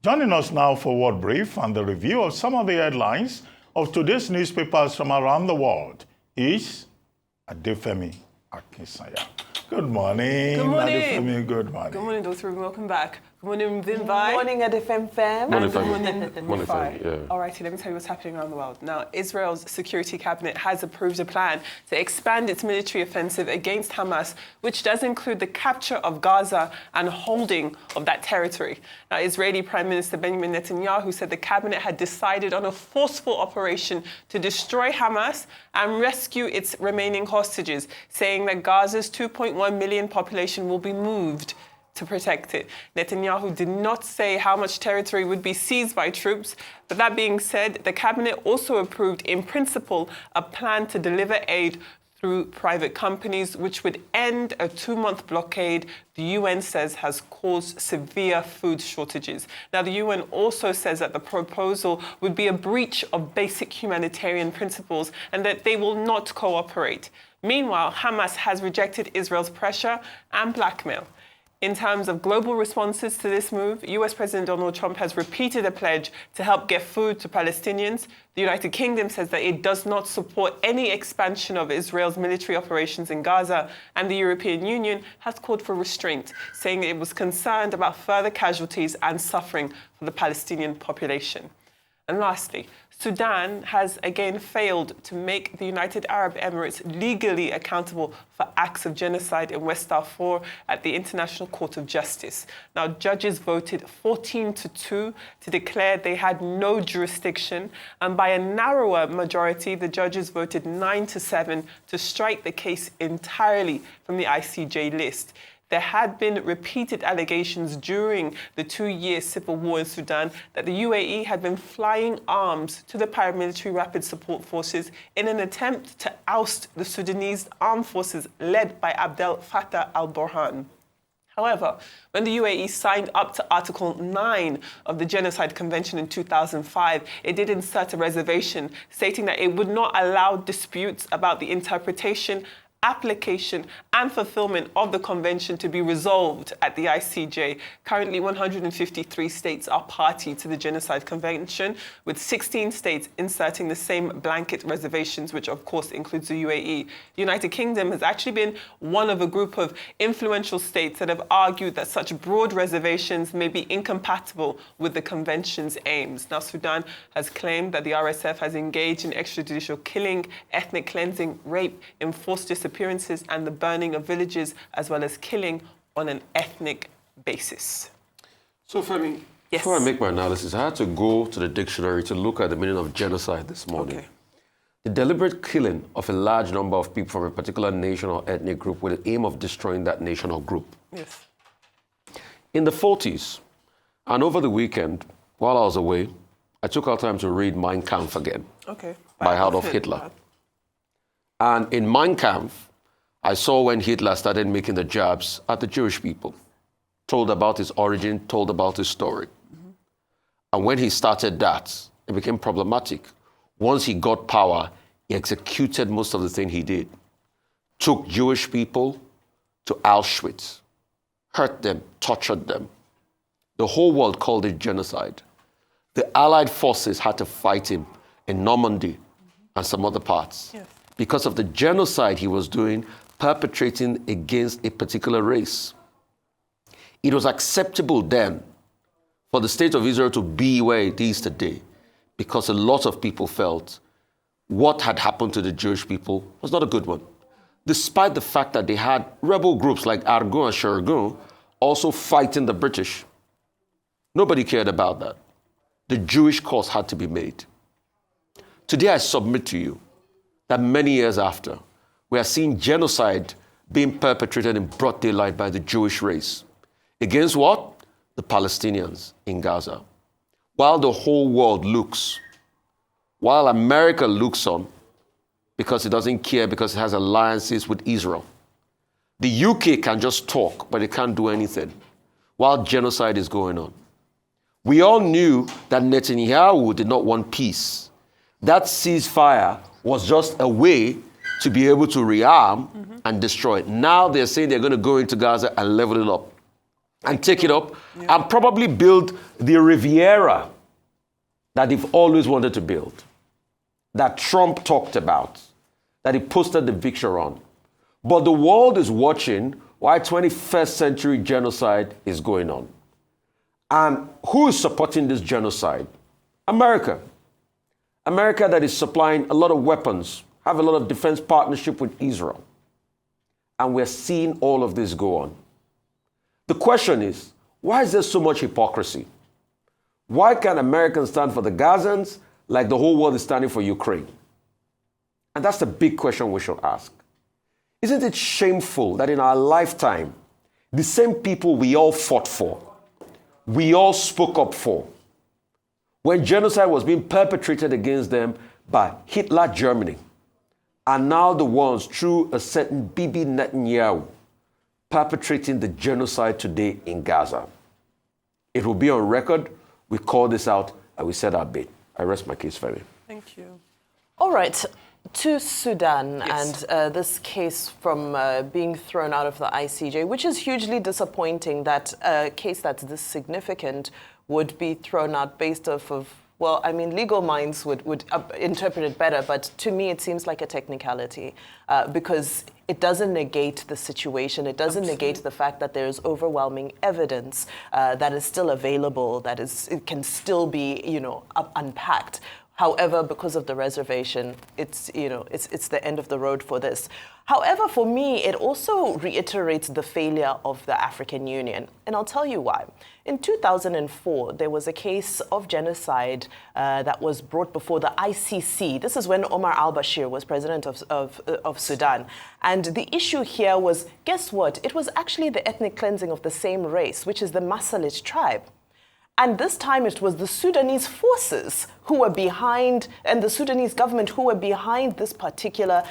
Joining us now for World Brief and the review of some of the headlines of today's newspapers from around the world is Adefemi Akinsanya. Good morning. Good morning. Adefemi, good morning. Good morning, Dr. Welcome back. Good morning, Vimbai. Good morning, Adefem. Morning, good morning, Morning, yeah. All righty, let me tell you what's happening around the world. Now, Israel's security cabinet has approved a plan to expand its military offensive against Hamas, which does include the capture of Gaza and holding of that territory. Now, Israeli Prime Minister Benjamin Netanyahu said the cabinet had decided on a forceful operation to destroy Hamas and rescue its remaining hostages, saying that Gaza's 2.1 million population will be moved to protect it. Netanyahu did not say how much territory would be seized by troops, but that being said, the cabinet also approved in principle a plan to deliver aid through private companies, which would end a 2-month blockade the UN says has caused severe food shortages. Now, the UN also says that the proposal would be a breach of basic humanitarian principles and that they will not cooperate. Meanwhile, Hamas has rejected Israel's pressure and blackmail. In terms of global responses to this move, US President Donald Trump has repeated a pledge to help get food to Palestinians. The United Kingdom says that it does not support any expansion of Israel's military operations in Gaza, and the European Union has called for restraint, saying it was concerned about further casualties and suffering for the Palestinian population. And lastly, Sudan has again failed to make the United Arab Emirates legally accountable for acts of genocide in West Darfur at the International Court of Justice. Now, judges voted 14-2 to declare they had no jurisdiction, and by a narrower majority, the judges voted 9-7 to strike the case entirely from the ICJ list. There had been repeated allegations during the 2-year civil war in Sudan that the UAE had been flying arms to the paramilitary rapid support forces in an attempt to oust the Sudanese armed forces led by Abdel Fattah al-Burhan. However, when the UAE signed up to Article 9 of the Genocide Convention in 2005, it did insert a reservation stating that it would not allow disputes about the interpretation, application and fulfillment of the convention to be resolved at the ICJ. Currently, 153 states are party to the Genocide Convention, with 16 states inserting the same blanket reservations, which of course includes the UAE. The United Kingdom has actually been one of a group of influential states that have argued that such broad reservations may be incompatible with the convention's aims. Now, Sudan has claimed that the RSF has engaged in extrajudicial killing, ethnic cleansing, rape, enforced disappearances, and the burning of villages, as well as killing on an ethnic basis. So, Femi, Yes. before I make my analysis, I had to go to the dictionary to look at the meaning of genocide this morning. Okay. The deliberate killing of a large number of people from a particular nation or ethnic group with the aim of destroying that nation or group. Yes. In the 40s, and over the weekend, while I was away, I took our time to read Mein Kampf again Okay. by Adolf Hitler. And in Mein Kampf, I saw when Hitler started making the jabs at the Jewish people, told about his origin, told about his story. Mm-hmm. And when he started that, it became problematic. Once he got power, he executed most of the things he did. Took Jewish people to Auschwitz, hurt them, tortured them. The whole world called it genocide. The Allied forces had to fight him in Normandy and some other parts. Yes. Because of the genocide he was doing, perpetrating against a particular race. It was acceptable then for the state of Israel to be where it is today, because a lot of people felt what had happened to the Jewish people was not a good one. Despite the fact that they had rebel groups like Argun and Shergun also fighting the British. Nobody cared about that. The Jewish cause had to be made. Today I submit to you that many years after, we are seeing genocide being perpetrated in broad daylight by the Jewish race. Against what? The Palestinians in Gaza. While the whole world looks, while America looks on, because it doesn't care, because it has alliances with Israel. The UK can just talk, but it can't do anything, while genocide is going on. We all knew that Netanyahu did not want peace. That ceasefire was just a way to be able to rearm and destroy it. Now they're saying they're going to go into Gaza and level it up. and take it up and probably build the Riviera that they've always wanted to build, that Trump talked about, that he posted the picture on. But the world is watching while 21st century genocide is going on. And who is supporting this genocide? America. America that is supplying a lot of weapons, have a lot of defense partnership with Israel. And we're seeing all of this go on. The question is, why is there so much hypocrisy? Why can't Americans stand for the Gazans like the whole world is standing for Ukraine? And that's the big question we should ask. Isn't it shameful that in our lifetime, the same people we all fought for, we all spoke up for, when genocide was being perpetrated against them by Hitler Germany, are now the ones through a certain Bibi Netanyahu perpetrating the genocide today in Gaza? It will be on record. We call this out and we said our bit. I rest my case, Femi. Thank you. All right. To Sudan and this case from being thrown out of the ICJ, which is hugely disappointing that a case that's this significant would be thrown out based off of, well, I mean, legal minds would interpret it better, but to me it seems like a technicality because it doesn't negate the situation. It doesn't negate the fact that there's overwhelming evidence that is still available, it can still be, unpacked. However, because of the reservation, it's the end of the road for this. However, for me, it also reiterates the failure of the African Union. And I'll tell you why. In 2004, there was a case of genocide that was brought before the ICC. This is when Omar al-Bashir was president of Sudan. And the issue here was, guess what? It was actually the ethnic cleansing of the same race, which is the Masalit tribe. And this time it was the Sudanese forces who were behind, and the Sudanese government who were behind this particular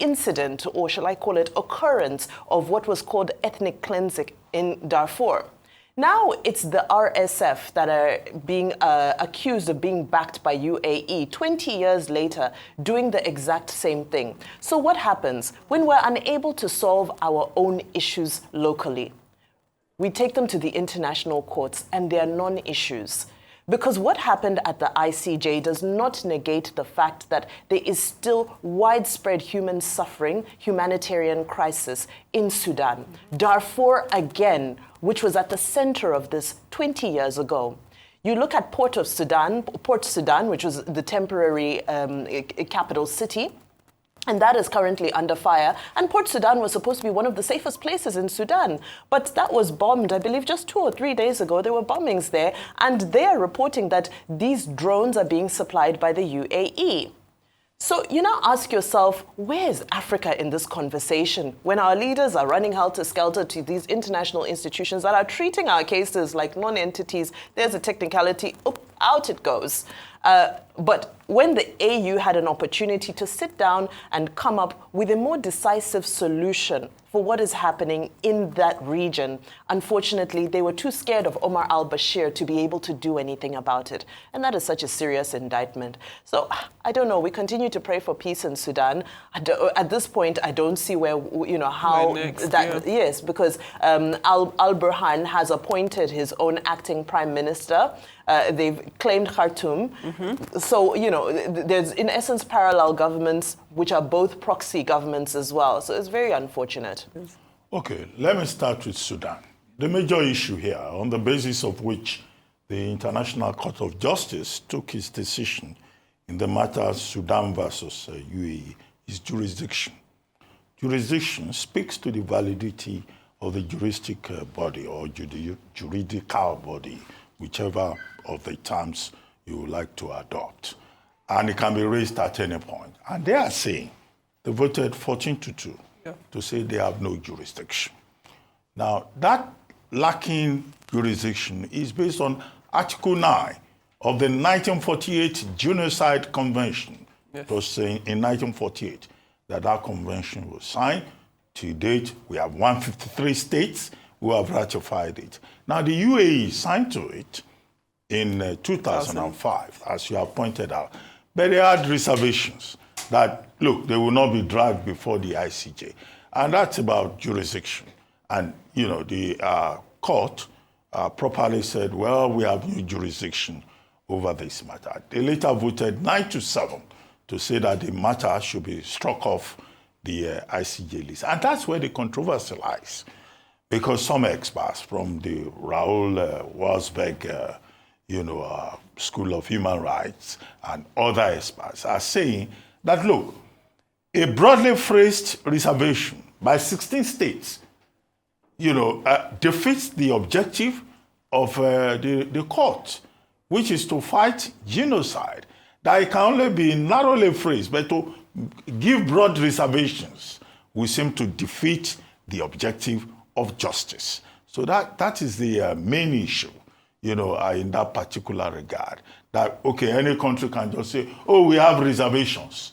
incident, or shall I call it occurrence, of what was called ethnic cleansing in Darfur. Now it's the RSF that are being accused of being backed by UAE 20 years later, doing the exact same thing. So what happens when we're unable to solve our own issues locally? We take them to the international courts and they are non-issues. Because what happened at the ICJ does not negate the fact that there is still widespread human suffering, humanitarian crisis in Sudan. Darfur again, which was at the center of this 20 years ago. You look at Port Sudan, which was the temporary capital city, and that is currently under fire. And Port Sudan was supposed to be one of the safest places in Sudan. But that was bombed, I believe, just 2 or 3 days ago. There were bombings there. And they are reporting that these drones are being supplied by the UAE. So you now ask yourself, where is Africa in this conversation when our leaders are running helter-skelter to these international institutions that are treating our cases like non-entities? There's a technicality, out it goes. But when the AU had an opportunity to sit down and come up with a more decisive solution for what is happening in that region, unfortunately, they were too scared of Omar al-Bashir to be able to do anything about it. And that is such a serious indictment. So I don't know. We continue to pray for peace in Sudan. At this point, I don't see where, how next, that, yes, because al-Burhan has appointed his own acting prime minister. They've claimed Khartoum. Mm-hmm. So, there's in essence parallel governments, which are both proxy governments as well. So it's very unfortunate. Okay, let me start with Sudan. The major issue here, on the basis of which the International Court of Justice took its decision in the matter Sudan versus UAE, is jurisdiction. Jurisdiction speaks to the validity of the juristic body or juridical body, whichever of the terms you would like to adopt. And it can be raised at any point. And they are saying, they voted 14-2 to say they have no jurisdiction. Now, that lacking jurisdiction is based on Article 9 of the 1948 Genocide Convention. Yes. It was saying in 1948 that convention was signed. To date, we have 153 states who have ratified it. Now, the UAE signed to it in 2005, as you have pointed out. But they had reservations that, look, they will not be dragged before the ICJ. And that's about jurisdiction. And, the court properly said, well, we have new jurisdiction over this matter. They later voted 9-7 to say that the matter should be struck off the ICJ list. And that's where the controversy lies, because some experts from the Raoul Walsberg School of Human Rights and other experts are saying that, look, a broadly phrased reservation by 16 states, defeats the objective of the court, which is to fight genocide. That it can only be narrowly phrased, but to give broad reservations will seem to defeat the objective of justice. So that is the main issue, in that particular regard. That, okay, any country can just say, oh, we have reservations,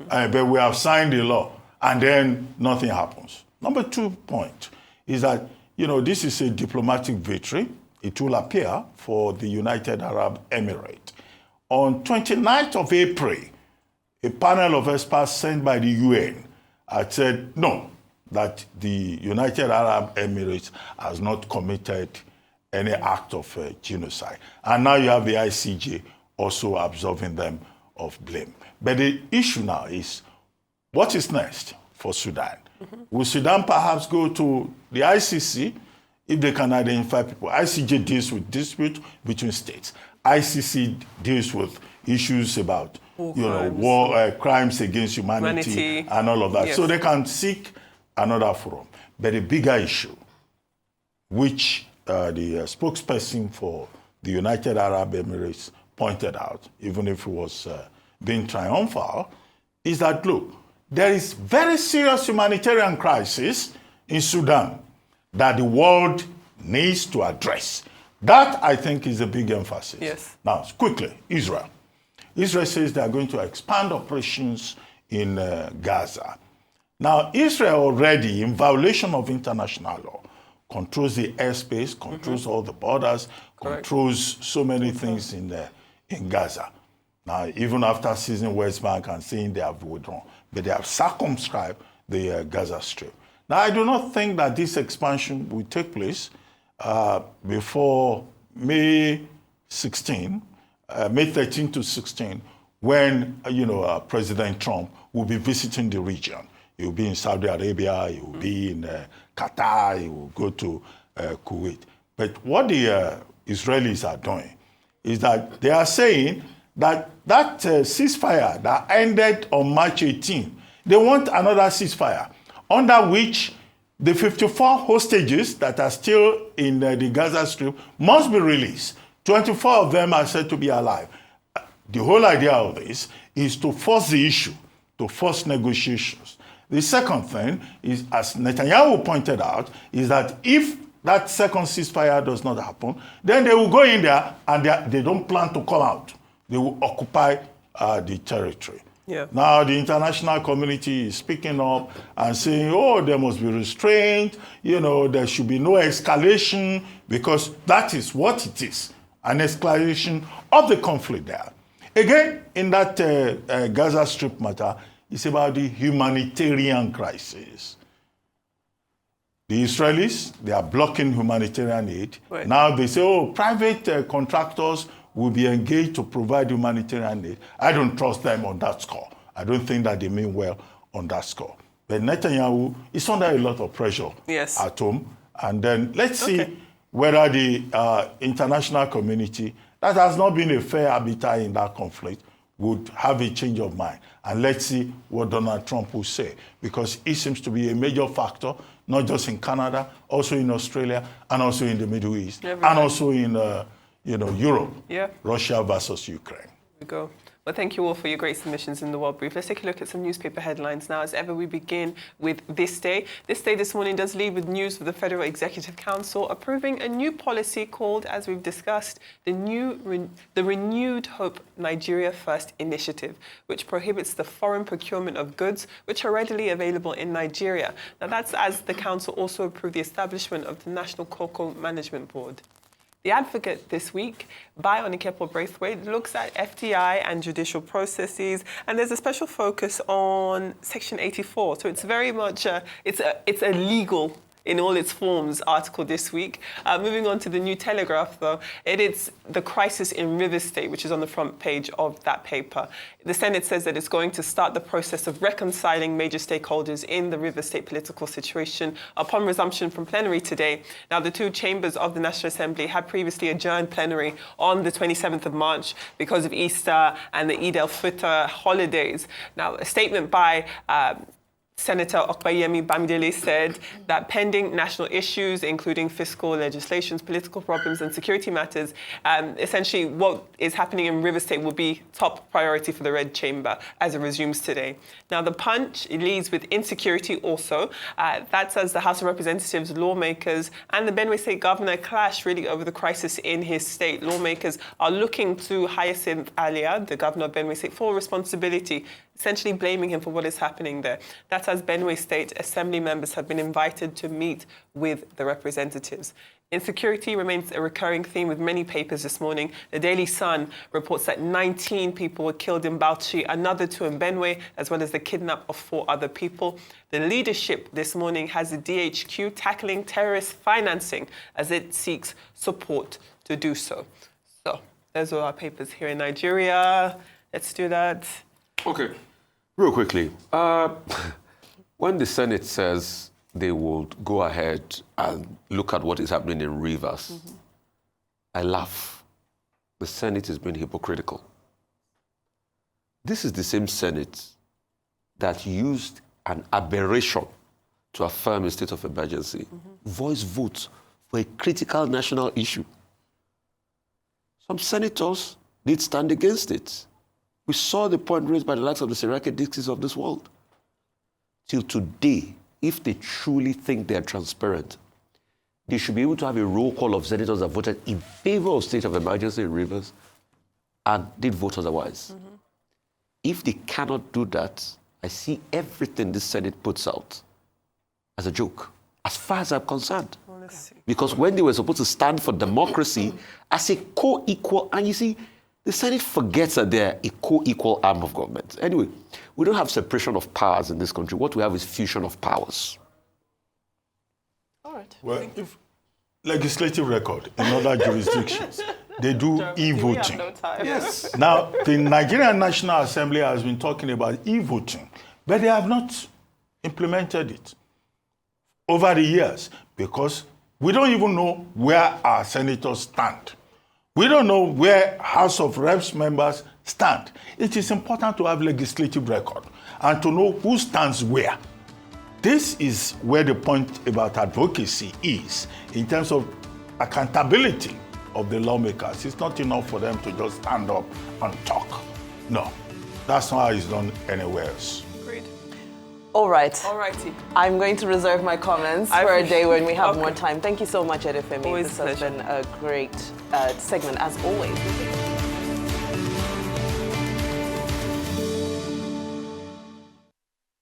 but we have signed the law, and then nothing happens. Number 2 point is that, this is a diplomatic victory, it will appear, for the United Arab Emirates. On 29th of April, a panel of experts sent by the UN had said, no, that the United Arab Emirates has not committed any act of genocide. And now you have the ICJ also absolving them of blame. But the issue now is, what is next for Sudan? Will Sudan perhaps go to the ICC if they can identify people? ICJ deals with dispute between states. ICC deals with issues about war crimes against humanity and all of that. Yes. So they can seek another forum. But a bigger issue, which the spokesperson for the United Arab Emirates pointed out, even if it was being triumphal, is that, look, there is very serious humanitarian crisis in Sudan that the world needs to address. That, I think, is a big emphasis. Yes. Now, quickly, Israel. Israel says they are going to expand operations in Gaza. Now, Israel already, in violation of international law, controls the airspace, controls all the borders, controls so many things in Gaza. Now, even after seizing West Bank and saying they have withdrawn, but they have circumscribed the Gaza Strip. Now, I do not think that this expansion will take place before May 13 to 16, when President Trump will be visiting the region. He will be in Saudi Arabia, he will be in Qatar, he will go to Kuwait. But what the Israelis are doing is that they are saying that ceasefire that ended on March 18, they want another ceasefire, under which the 54 hostages that are still in the Gaza Strip must be released. 24 of them are said to be alive. The whole idea of this is to force the issue, to force negotiations. The second thing is, as Netanyahu pointed out, is that if that second ceasefire does not happen, then they will go in there and they don't plan to come out. They will occupy the territory. Yeah. Now the international community is speaking up and saying, oh, there must be restraint, there should be no escalation, because that is what it is, an escalation of the conflict there. Again, in that Gaza Strip matter, it's about the humanitarian crisis. The Israelis, they are blocking humanitarian aid. Right. Now they say, oh, private contractors will be engaged to provide humanitarian aid. I don't trust them on that score. I don't think that they mean well on that score. But Netanyahu is under a lot of pressure at home. And then let's see whether the international community, that has not been a fair arbiter in that conflict, would have a change of mind. And let's see what Donald Trump will say, because it seems to be a major factor, not just in Canada, also in Australia, and also in the Middle East, and also in Europe, Russia versus Ukraine. There we go. Well, thank you all for your great submissions in the World Brief. Let's take a look at some newspaper headlines now. As ever, we begin with This Day. This Day this morning does lead with news of the Federal Executive Council approving a new policy called, as we've discussed, the Renewed Hope Nigeria First Initiative, which prohibits the foreign procurement of goods which are readily available in Nigeria. Now, that's as the Council also approved the establishment of the National Cocoa Management Board. The Advocate this week, by Onikepo Braithwaite, looks at FDI and judicial processes, and there's a special focus on Section 84. So it's very much it's a legal in all its forms article this week. Moving on to the New Telegraph, though, it's the crisis in River State, which is on the front page of that paper. The Senate says that it's going to start the process of reconciling major stakeholders in the River State political situation upon resumption from plenary today. Now, the two chambers of the National Assembly had previously adjourned plenary on the 27th of March because of Easter and the Eid al-Fitr holidays. Now, a statement by Senator Okpayemi Bamidele said that pending national issues, including fiscal legislations, political problems, and security matters, essentially what is happening in River State will be top priority for the Red Chamber as it resumes today. Now, the Punch leads with insecurity also. That's as the House of Representatives, lawmakers, and the Benue State governor clash really over the crisis in his state. Lawmakers are looking to Hyacinth Alia, the governor of Benue State, for responsibility, essentially blaming him for what is happening there. That's as Benue State Assembly members have been invited to meet with the representatives. Insecurity remains a recurring theme with many papers this morning. The Daily Sun reports that 19 people were killed in Bauchi, another 2 in Benue, as well as the kidnap of 4 other people. The leadership this morning has the DHQ tackling terrorist financing as it seeks support to do so. So, those are our papers here in Nigeria. Let's do that. Okay. Real quickly, when the Senate says they will go ahead and look at what is happening in Rivers, I laugh. The Senate is being hypocritical. This is the same Senate that used an aberration to affirm a state of emergency, voice votes for a critical national issue. Some senators did stand against it. We saw the point raised by the likes of the Siraki Dixies of this world. Till today, if they truly think they are transparent, they should be able to have a roll call of senators that voted in favor of state of emergency in Rivers and did vote otherwise. If they cannot do that, I see everything this Senate puts out as a joke, as far as I'm concerned. Because when they were supposed to stand for democracy as a co-equal, and you see, the Senate forgets that they're a co-equal arm of government. Anyway, we don't have separation of powers in this country. What we have is fusion of powers. All right. Well, if legislative record in other jurisdictions, they do e-voting. No time. Yes. Now, the Nigerian National Assembly has been talking about e-voting, but they have not implemented it over the years because we don't even know where our senators stand. We don't know where House of Reps members stand. It is important to have legislative record and to know who stands where. This is where the point about advocacy is in terms of accountability of the lawmakers. It's not enough for them to just stand up and talk. No, that's not how it's done anywhere else. Agreed. All right. All righty. I'm going to reserve my comments for a day when we have more time. Thank you so much, Edefemi. Always This has been a great segment, as always.